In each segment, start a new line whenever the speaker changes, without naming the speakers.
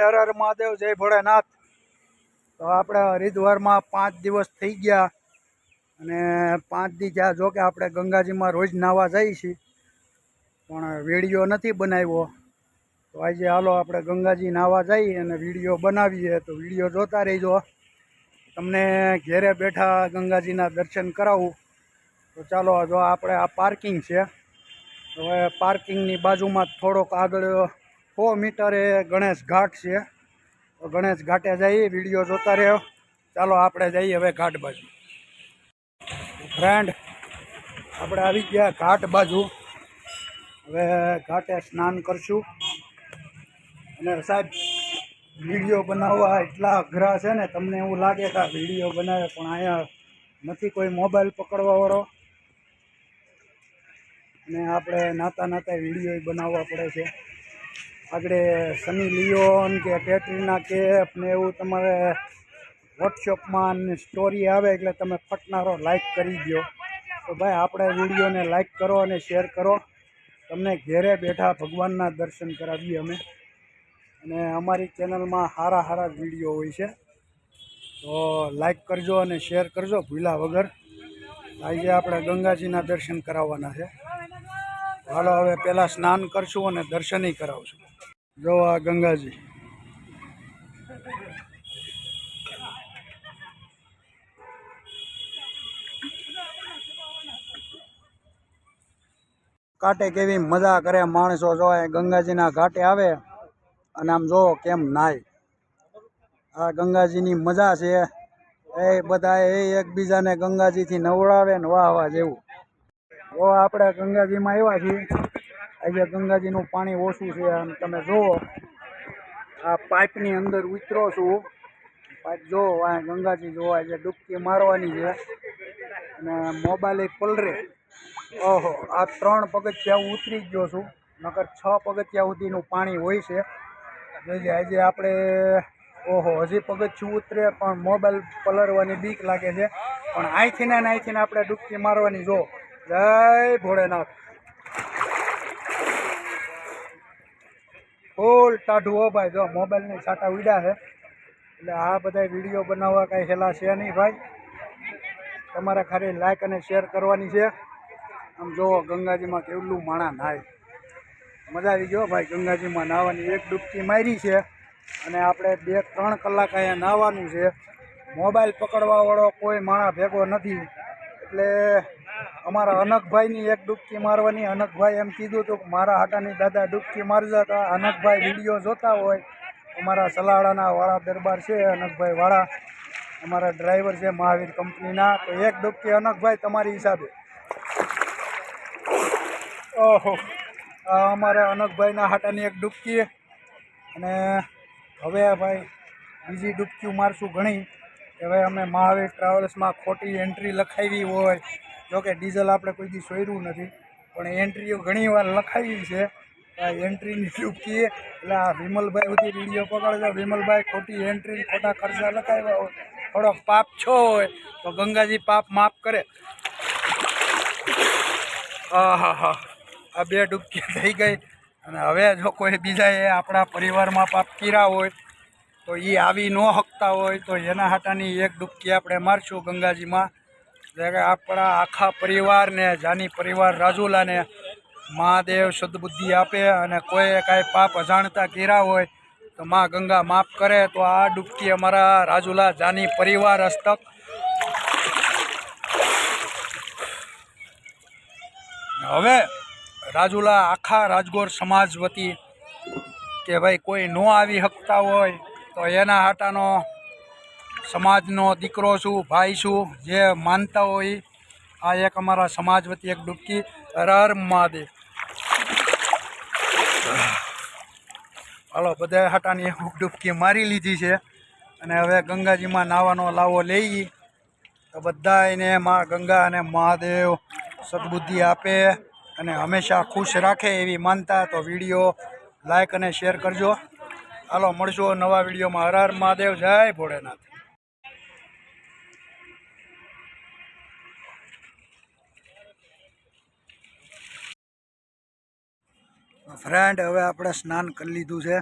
હર હર મહાદેવ, જય ભોળેનાથ। તો આપણે હરિદ્વારમાં 5 દિવસ થઈ ગયા અને 5 દી જ્યાં જો કે આપણે ગંગાજીમાં રોજ નાહવા જઈએ છીએ, પણ વિડીયો નથી બનાવ્યો। તો આજે હાલો આપણે ગંગાજી નાહવા જઈએ અને વિડીયો બનાવીએ, તો વિડીયો જોતા રહીજો। તમને ઘેરે બેઠા ગંગાજીના દર્શન કરાવું। તો ચાલો, જો આપણે આ પાર્કિંગ છે, તો હવે પાર્કિંગની બાજુમાં થોડોક આગળ 100 મીટરે ગણેશ ઘાટ છે। તો ગણેશ ઘાટે જઈએ, વિડીયો જોતા રહ્યો। ચાલો આપણે જઈએ હવે ઘાટ બાજુ। ફ્રેન્ડ, આપણે આવી ગયા ઘાટ બાજુ। હવે ઘાટે સ્નાન કરશું અને સાહેબ વિડીયો બનાવવા એટલા અઘરા છે ને, તમને એવું લાગે કે આ વિડીયો બનાવે, પણ અહીંયા નથી કોઈ મોબાઈલ પકડવાવાળો અને આપણે નાતા નાતા વિડીયો બનાવવા પડે છે। આગળ સની લિયોન કે કેટરીના કેફ ને એવું તમારે વોટ્સઅપમાં સ્ટોરી આવે એટલે તમે ફટનારો લાઈક કરી દો। તો ભાઈ આપણે વિડીયોને લાઈક કરો અને શેર કરો। તમને ઘેરે બેઠા ભગવાનના દર્શન કરાવીએ અમે, અને અમારી ચેનલમાં સારા સારા વિડીયો હોય છે। તો લાઈક કરજો અને શેર કરજો ભૂલા વગર। આજે આપણે ગંગાજીના દર્શન કરાવવાના છે। હાલો હવે પહેલાં સ્નાન કરશું અને દર્શનય કરાવશું। જો આ ગંગાજી, ઘાટે કેવી મજા કરે માણસો। જો ગંગાજીના ઘાટે આવે અને આમ જો કેમ નાય। આ ગંગાજીની મજા છે। એ બધા એકબીજાને ગંગાજીથી નવડાવે ને વાહ વાહ જેવું। તો આપણે ગંગાજીમાં આવ્યા છીએ। આજે ગંગાજીનું પાણી ઓછું છે, આમ તમે જુઓ। આ પાઇપની અંદર ઉતરો છું, પાઇપ જો આ ગંગાજી જોવા છે, ડૂબકી મારવાની છે અને મોબાઈલ પલરે। ઓહો, આ 3 પગથિયાં ઉતરી ગયો છું, નકર 6 પગથિયાં સુધીનું પાણી હોય છે। જોઈજે આજે આપણે, ઓહો, હજી પગથિયું ઉતરે પણ મોબાઈલ પલરવાની બીક લાગે છે। પણ અહીંથી ને આપણે ડૂબકી મારવાની। જો જય ભોળેનાથ। ફૂલ ટાઢું હો ભાઈ, જો મોબાઈલની છાંટા ઉડ્યા છે એટલે આ બધા વિડીયો બનાવવા કાંઈ હેલા છે નહીં ભાઈ। તમારે ખાલી લાઈક અને શેર કરવાની છે। આમ જુઓ ગંગાજીમાં કેવલું માણા નાય, મજા આવી ગયો ભાઈ ગંગાજીમાં નાહવાની। એક ડૂબકી મારી છે અને આપણે 2-3 કલાક અહીંયા નાહવાનું છે। મોબાઈલ પકડવાવાળો કોઈ માણા ભેગો નથી, એટલે અમારા અનકભાઈની એક ડૂબકી મારવાની। અનકભાઈ એમ કીધું હતું કે મારા હાટાની દાદા ડૂબકી મારજા। તો અનકભાઈ વિડીયો જોતા હોય, અમારા સલાડાના વાળા દરબાર છે અનકભાઈ વાળા, અમારા ડ્રાઈવર છે મહાવીર કંપનીના। તો એક ડૂબકી અનકભાઈ તમારી હિસાબે। ઓહો, અમારા અનકભાઈના હાટાની એક ડૂબકી। અને હવે ભાઈ બીજી ડૂબકી મારશું ઘણી। હવે અમે મહાવીર ટ્રાવેલ્સમાં ખોટી એન્ટ્રી લખાવી હોય, જોકે ડીઝલ આપણે કોઈ દી સોયરું નથી, પણ એન્ટ્રીઓ ઘણી વાર લખાવી છે। આ એન્ટ્રીની ડૂબકી એટલે આ વિમલભાઈ સુધી વિડીયો પકડજો। વિમલભાઈ ખોટી એન્ટ્રી ખોટા ખર્ચા લખાવ્યા હોય, થોડોક પાપ છો હોય તો ગંગાજી પાપ માફ કરે। હા, આ 2 ડૂબકી થઈ ગઈ। અને હવે જો કોઈ બીજાએ આપણા પરિવારમાં પાપ કર્યા હોય તો એ આવી ન શકતા હોય, તો એના હાટાની એક ડૂબકી આપણે મારશું ગંગાજીમાં। એટલે કે આપણા આખા પરિવારને, જાની પરિવાર રાજુલાને મહાદેવ સદબુદ્ધિ આપે, અને કોઈ કાંઈ પાપ અજાણતા કર્યા હોય તો માં ગંગા માફ કરે। તો આ ડૂબકી અમારા રાજુલા જાની પરિવાર હસ્તક। હવે રાજુલા આખા રાજગોર સમાજ વતી કે ભાઈ કોઈ ન આવી શકતા હોય તો એના હાટાનો સમાજનો દીકરો છું, ભાઈ છું, જે માનતા હોય આ એક અમારા સમાજ વતી એક ડૂબકી। હર હર મહાદેવ। હાલો, બધા હાટાની એક ડૂબકી મારી લીધી છે અને હવે ગંગાજીમાં નાહવાનો લાવો લઈ। તો બધાને માં ગંગા અને મહાદેવ સદબુદ્ધિ આપે અને હંમેશા ખુશ રાખે એવી માનતા। તો વિડીયો લાઈક અને શેર કરજો। હાલો, મળશું નવા વિડીયોમાં। હર હર મહાદેવ, જય ભોળેનાથ। ફ્રેન્ડ, હવે આપણે સ્નાન કરી લીધું છે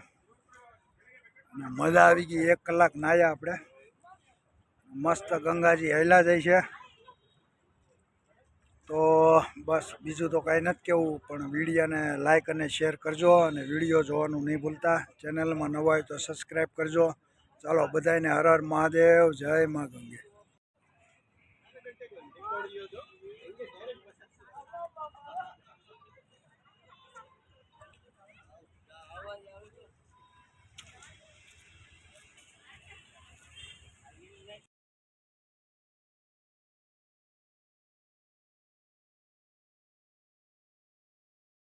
અને મજા આવી ગઈ. 1 કલાક નાહ્યા આપણે. મસ્ત ગંગાજી હેલા જાય છે. તો બસ બીજું તો કાંઈ નથી કહેવું, પણ વિડીયોને લાઇક અને શેર કરજો અને વિડીયો જોવાનું નહીં ભૂલતા. ચેનલમાં નવા હોય તો સબસ્ક્રાઈબ કરજો. ચાલો બધાને હર હર મહાદેવ, જય મા ગંગે.